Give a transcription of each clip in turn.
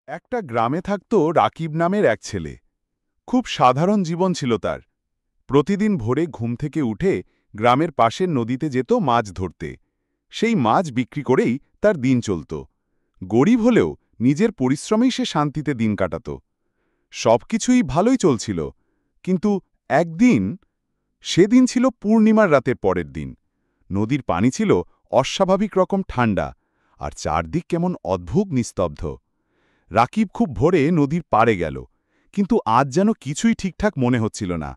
একটা গ্রামে থাকত রাকিব নামের এক ছেলে। খুব সাধারণ জীবন ছিল তার। প্রতিদিন ভোরে ঘুম থেকে উঠে গ্রামের পাশের নদীতে যেত মাছ ধরতে। সেই মাছ বিক্রি করেই তার দিন চলত। গরিব হলেও নিজের পরিশ্রমেই সে শান্তিতে দিন কাটাত। সবকিছুই ভালোই চলছিল, কিন্তু একদিন, সেদিন ছিল পূর্ণিমার রাতের পরের দিন। নদীর পানি ছিল অস্বাভাবিক রকম ঠান্ডা, আর চারদিক কেমন অদ্ভুত নিস্তব্ধ। রাকিব খুব ভোরে নদীর পাড়ে গেল, কিন্তু আজ যেন কিছুই ঠিকঠাক মনে হচ্ছিল না।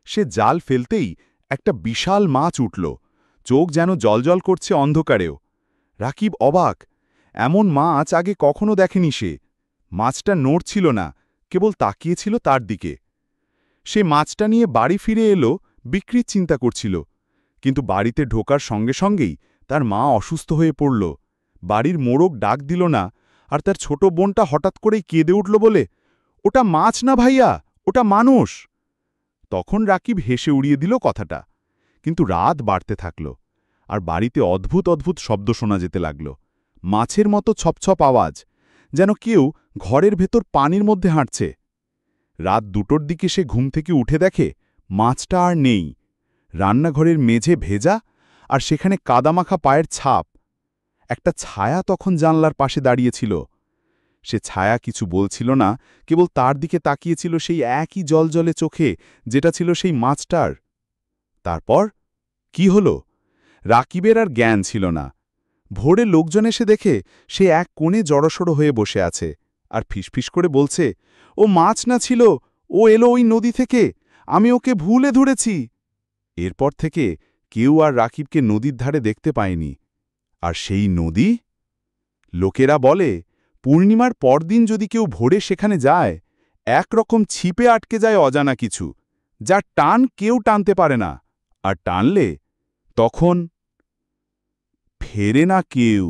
সে জাল ফেলতেই একটা বিশাল মাছ উঠল, চোখ যেন জলজল করছে অন্ধকারেও। রাকিব অবাক, এমন মাছ আগে কখনো দেখেনি সে। মাছটা নড়ছিল না, কেবল তাকিয়েছিল তার দিকে। সে মাছটা নিয়ে বাড়ি ফিরে এলো, বিক্রির চিন্তা করছিল। কিন্তু বাড়িতে ঢোকার সঙ্গে সঙ্গেই তার মা অসুস্থ হয়ে পড়ল। বাড়ির মোড়ক ডাক দিল না, আর তার ছোট বোনটা হঠাৎ করেই কেঁদে উঠল বলে, ওটা মাছ না ভাইয়া, ওটা মানুষ। তখন রাকিব হেসে উড়িয়ে দিল কথাটা। কিন্তু রাত বাড়তে থাকল, আর বাড়িতে অদ্ভুত অদ্ভুত শব্দ শোনা যেতে লাগল। মাছের মতো ছপছপ আওয়াজ, যেন কেউ ঘরের ভেতর পানির মধ্যে হাঁটছে। রাত 2টোর দিকে সে ঘুম থেকে উঠে দেখে মাছটা আর নেই। রান্নাঘরের মেঝে ভেজা, আর সেখানে কাদামাখা পায়ের ছাপ। একটা ছায়া তখন জানলার পাশে দাঁড়িয়েছিল। সে ছায়া কিছু বলছিল না, কেবল তার দিকে তাকিয়েছিল সেই একই জলজলে চোখে, যেটা ছিল সেই মাছটার। তারপর কি হল? রাকিবের আর জ্ঞান ছিল না। ভোরে লোকজন এসে দেখে সে এক কোণে জড়সড় হয়ে বসে আছে, আর ফিসফিস করে বলছে, ও মাছ না ছিল, ও এলো ওই নদী থেকে, আমি ওকে ভুলে ধরেছি। এরপর থেকে কেউ আর রাকিবকে নদীর ধারে দেখতে পায়নি। আর সেই নদী, লোকেরা বলে, পূর্ণিমার পরদিন যদি কেউ ভোরে সেখানে যায়, একরকম ছিপে আটকে যায় অজানা কিছু, যার টান কেউ টানতে পারে না, আর টানলে তখন ফেরে না কেউ।